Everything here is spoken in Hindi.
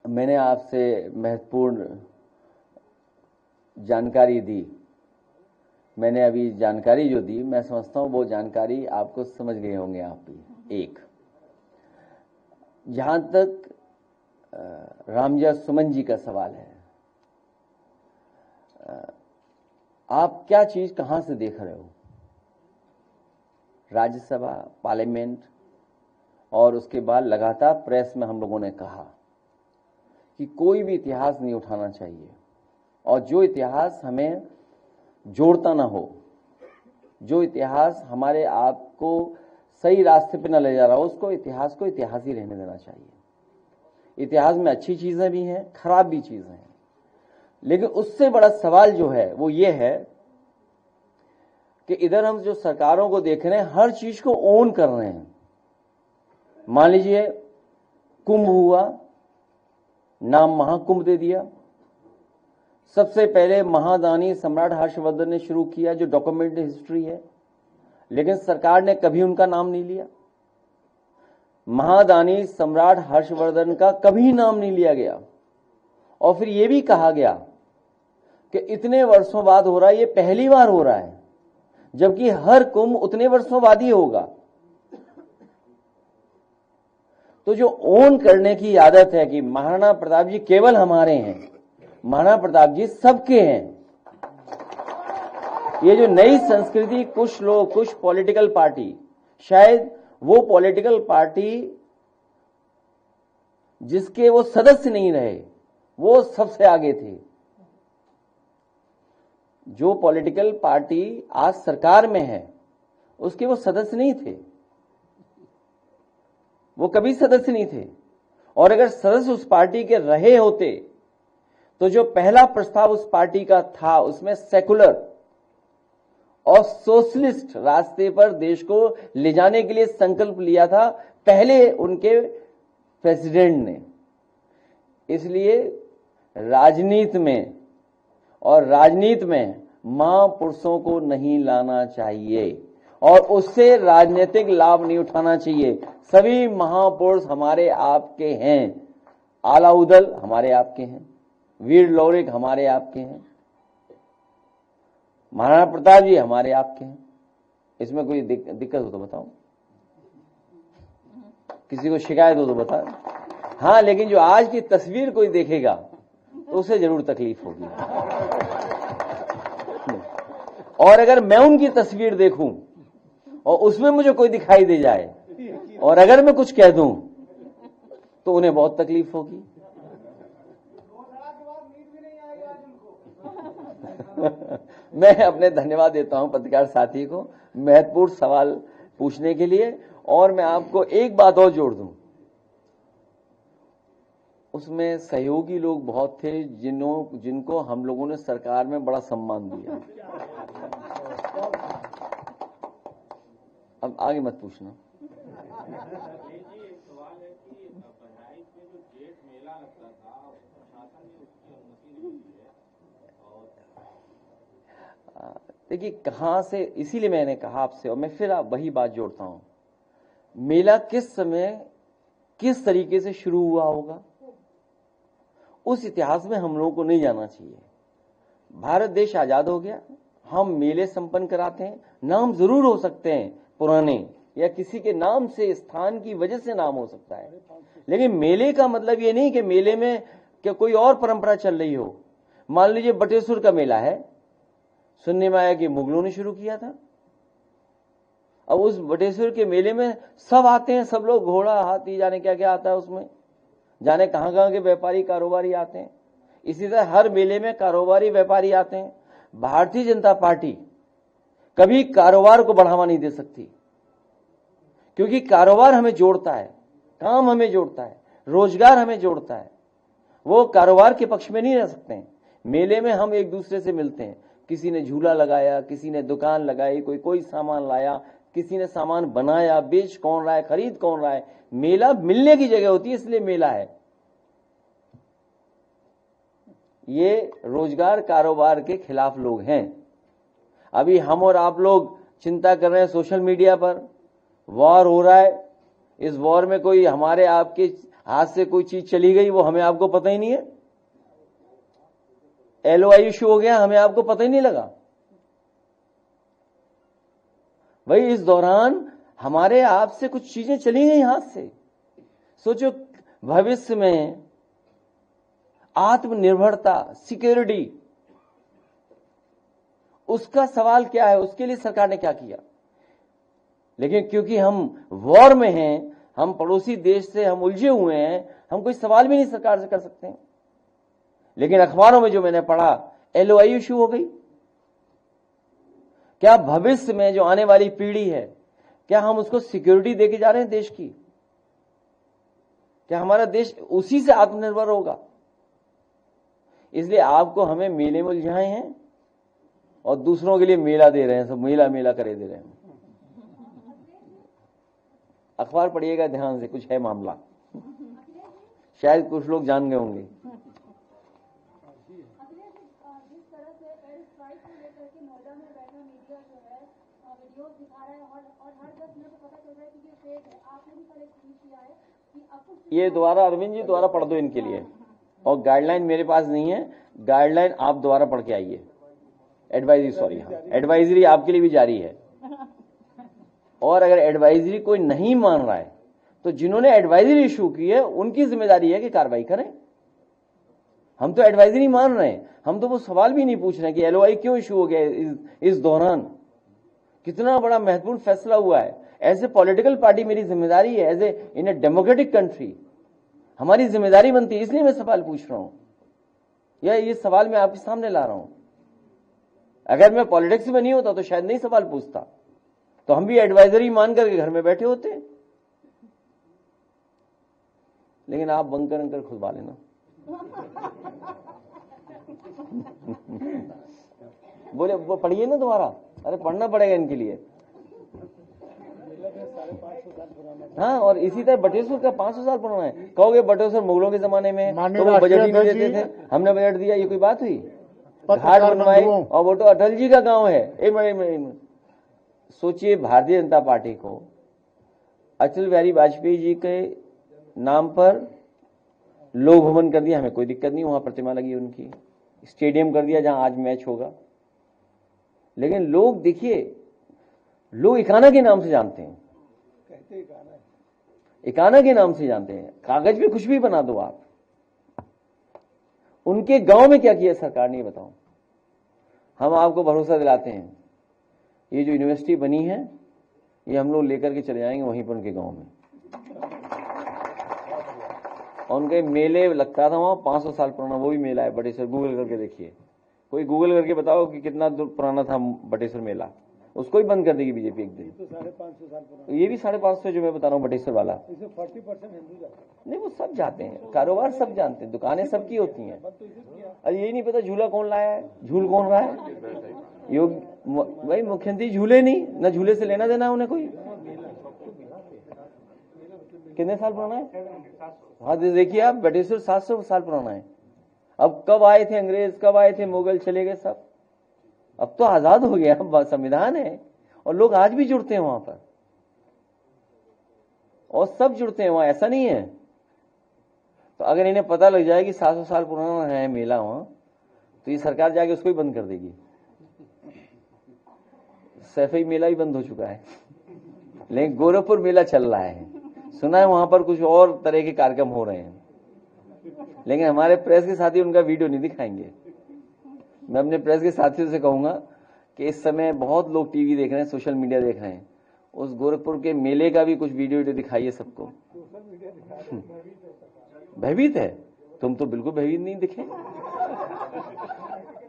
मैंने आपसे महत्वपूर्ण जानकारी दी। मैंने अभी जानकारी जो दी, मैं समझता हूं वो जानकारी आपको समझ गए होंगे आप भी। एक, जहां तक रामजा सुमन जी का सवाल है, आप क्या चीज कहां से देख रहे हो? राज्यसभा, पार्लियामेंट और उसके बाद लगातार प्रेस में हम लोगों ने कहा कि कोई भी इतिहास नहीं उठाना चाहिए, और जो इतिहास हमें जोड़ता ना हो, जो इतिहास हमारे आप को सही रास्ते पे न ले जा रहा हो, उसको इतिहास को इतिहास ही रहने देना चाहिए। इतिहास में अच्छी चीजें भी हैं, खराब भी चीजें हैं, लेकिन उससे बड़ा सवाल जो है वो ये है कि इधर हम जो सरकारों को देख रहे हैं, हर चीज को ओन कर रहे हैं। मान लीजिए कुंभ हुआ, नाम महाकुंभ दे दिया। सबसे पहले महादानी सम्राट हर्षवर्धन ने शुरू किया, जो डॉक्यूमेंटेड हिस्ट्री है, लेकिन सरकार ने कभी उनका नाम नहीं लिया। महादानी सम्राट हर्षवर्धन का कभी नाम नहीं लिया गया, और फिर यह भी कहा गया कि इतने वर्षों बाद हो रहा है, ये पहली बार हो रहा है, जबकि हर कुंभ उतने वर्षों बाद ही होगा। तो जो ओन करने की आदत है कि महाराणा प्रताप जी केवल हमारे हैं, महाराणा प्रताप जी सबके हैं, ये जो नई संस्कृति कुछ लोग, कुछ पॉलिटिकल पार्टी, शायद वो पॉलिटिकल पार्टी जिसके वो सदस्य नहीं रहे, वो सबसे आगे थे। जो पॉलिटिकल पार्टी आज सरकार में है, उसके वो सदस्य नहीं थे, वो कभी सदस्य नहीं थे। और अगर सदस्य उस पार्टी के रहे होते तो जो पहला प्रस्ताव उस पार्टी का था, उसमें सेकुलर और सोशलिस्ट रास्ते पर देश को ले जाने के लिए संकल्प लिया था पहले उनके प्रेसिडेंट ने। इसलिए राजनीति में महापुरुषों को नहीं लाना चाहिए और उससे राजनीतिक लाभ नहीं उठाना चाहिए। सभी महापुरुष हमारे आपके हैं। आलाउदल हमारे आपके हैं, वीर लौरिक हमारे आपके हैं, महाराणा प्रताप जी हमारे आपके हैं। इसमें कोई दिक्कत हो तो बताओ, किसी को शिकायत हो तो बताओ। हाँ, लेकिन जो आज की तस्वीर कोई देखेगा तो उसे जरूर तकलीफ होगी। और अगर मैं उनकी तस्वीर देखूं और उसमें मुझे कोई दिखाई दे जाए और अगर मैं कुछ कह दूं तो उन्हें बहुत तकलीफ होगी। मैं अपने धन्यवाद देता हूं पत्रकार साथी को महत्वपूर्ण सवाल पूछने के लिए। और मैं आपको एक बात और जोड़ दूं, उसमें सहयोगी लोग बहुत थे जिनको हम लोगों ने सरकार में बड़ा सम्मान दिया। अब आगे मत पूछना। देखिए कहां से, इसीलिए मैंने कहा आपसे, और मैं फिर वही बात जोड़ता हूं, मेला किस समय किस तरीके से शुरू हुआ होगा उस इतिहास में हम लोगों को नहीं जाना चाहिए। भारत देश आजाद हो गया, हम मेले संपन्न कराते हैं। नाम जरूर हो सकते हैं पुराने, या किसी के नाम से, स्थान की वजह से नाम हो सकता है, लेकिन मेले का मतलब ये नहीं कि मेले में क्या कोई और परंपरा चल रही हो। मान लीजिए बटेश्वर का मेला है, सुनने में आया कि मुगलों ने शुरू किया था। अब उस बटेश्वर के मेले में सब आते हैं, सब लोग, घोड़ा, हाथी, जाने क्या क्या आता है उसमें, जाने कहां कहां के व्यापारी कारोबारी आते हैं। इसी तरह हर मेले में कारोबारी व्यापारी आते हैं। भारतीय जनता पार्टी कभी कारोबार को बढ़ावा नहीं दे सकती, क्योंकि कारोबार हमें जोड़ता है, काम हमें जोड़ता है, रोजगार हमें जोड़ता है। वो कारोबार के पक्ष में नहीं रह सकते हैं। मेले में हम एक दूसरे से मिलते हैं, किसी ने झूला लगाया, किसी ने दुकान लगाई, कोई सामान लाया, किसी ने सामान बनाया, बेच कौन रहा है, खरीद कौन रहा है। मेला मिलने की जगह होती है, इसलिए मेला है। ये रोजगार कारोबार के खिलाफ लोग हैं। अभी हम और आप लोग चिंता कर रहे हैं, सोशल मीडिया पर वॉर हो रहा है, इस वॉर में कोई हमारे आपके हाथ से कोई चीज चली गई वो हमें आपको पता ही नहीं है। LOI इशू हो गया, हमें आपको पता ही नहीं लगा। भाई इस दौरान हमारे आपसे कुछ चीजें चली गई हाथ से। सोचो भविष्य में आत्मनिर्भरता, सिक्योरिटी, उसका सवाल क्या है, उसके लिए सरकार ने क्या किया। लेकिन क्योंकि हम वॉर में हैं, हम पड़ोसी देश से हम उलझे हुए हैं, हम कोई सवाल भी नहीं सरकार से कर सकते हैं। लेकिन अखबारों में जो मैंने पढ़ा, LOI इशू हो गई। क्या भविष्य में जो आने वाली पीढ़ी है, क्या हम उसको सिक्योरिटी देके जा रहे हैं देश की? क्या हमारा देश उसी से आत्मनिर्भर होगा? इसलिए आपको हमें मेले में उलझाए हैं और दूसरों के लिए मेला दे रहे हैं, सब मेला मेला करे दे रहे हैं। अखबार पढ़िएगा ध्यान से, कुछ है मामला, शायद कुछ लोग जान गए होंगे। ये दोबारा अरविंद जी दोबारा पढ़ दो इनके लिए, और गाइडलाइन मेरे पास नहीं है, गाइडलाइन आप दोबारा पढ़ के आइए। एडवाइजरी, सॉरी, हाँ, एडवाइजरी आपके लिए भी जारी है। और अगर एडवाइजरी कोई नहीं मान रहा है तो जिन्होंने एडवाइजरी इशू की है उनकी जिम्मेदारी है कि कार्रवाई करें। हम तो एडवाइजरी मान रहे हैं, हम तो वो सवाल भी नहीं पूछ रहे कि LOI क्यों इशू हो गया इस दौरान। कितना बड़ा महत्वपूर्ण फैसला हुआ है। एज ए पॉलिटिकल पार्टी मेरी जिम्मेदारी है, as a in a democratic country हमारी जिम्मेदारी बनती है, इसलिए मैं सवाल पूछ रहा हूं, या ये सवाल मैं आपके सामने ला रहा हूं। अगर मैं पॉलिटिक्स में नहीं होता तो शायद नहीं सवाल पूछता, तो हम भी एडवाइजरी मान करके घर में बैठे होते। लेकिन आप बंकर अंकर खुलवा लेना। बोले वो पढ़िए ना दोबारा, अरे पढ़ना पड़ेगा इनके लिए। हाँ, और इसी तरह बटेश्वर का 500 साल पुराना है। कहोगे बटेश्वर मुगलों के जमाने में तो वो बजट ही नहीं देते थे, हमने बजट दिया, ये कोई बात हुई? घाट बनवाए और वो तो अटल जी का गांव है। एक मिनट सोचिए, भारतीय जनता पार्टी को अटल बिहारी वाजपेयी जी के नाम पर लोक भवन कर दिया, हमें कोई दिक्कत नहीं, वहां प्रतिमा लगी उनकी, स्टेडियम कर दिया जहां आज मैच होगा। लेकिन लोग देखिए, लोग इकाना के नाम से जानते हैं, इकाना के नाम से जानते हैं, कागज पे कुछ भी बना दो आप। उनके गांव में क्या किया सरकार ने, बताओ। हम आपको भरोसा दिलाते हैं, ये जो यूनिवर्सिटी बनी है ये हम लोग लेकर के चले जाएंगे वहीं पर उनके गांव में। और उनके मेले लगता था वहां, 500 साल पुराना वो भी मेला है बटेश्वर, गूगल करके देखिए, कोई गूगल करके बताओ कि कितना पुराना था बटेश्वर मेला। उसको ही बंद कर देगी बीजेपी एक दिन। तो 550 साल पुराना, ये भी 550 जो मैं बता रहा हूँ बटेश्वर वाला, इसमें 40% हिंदू जाते हैं। नहीं, वो सब जाते हैं, कारोबार सब जानते हैं, दुकानें सबकी होती हैं। अरे यही नहीं पता झूला कौन लाया है, झूल कौन रहा है। योग भाई मुख्यमंत्री झूले नहीं, ना झूले से लेना देना उन्हें कोई। कितने साल पुराना है? हाँ देखिए आप, बटेश्वर 700 साल पुराना है। अब कब आए थे अंग्रेज, कब आए थे मुगल, चले गए सब। अब तो आजाद हो गया, अब संविधान है और लोग आज भी जुड़ते हैं वहां पर, और सब जुड़ते हैं वहां, ऐसा नहीं है। तो अगर इन्हें पता लग जाए कि 700 साल पुराना है मेला वहां, तो ये सरकार जाके उसको ही बंद कर देगी। सैफई मेला ही बंद हो चुका है, लेकिन गोरखपुर मेला चल रहा है। सुना है वहां पर कुछ और तरह के कार्यक्रम हो रहे हैं, लेकिन हमारे प्रेस के साथी उनका वीडियो नहीं दिखाएंगे। मैं अपने प्रेस के साथियों से कहूंगा कि इस समय बहुत लोग टीवी देख रहे हैं, सोशल मीडिया देख रहे हैं, उस गोरखपुर के मेले का भी कुछ वीडियो दिखाइए सबको। भयभीत है, तुम तो बिल्कुल भयभीत नहीं दिखे।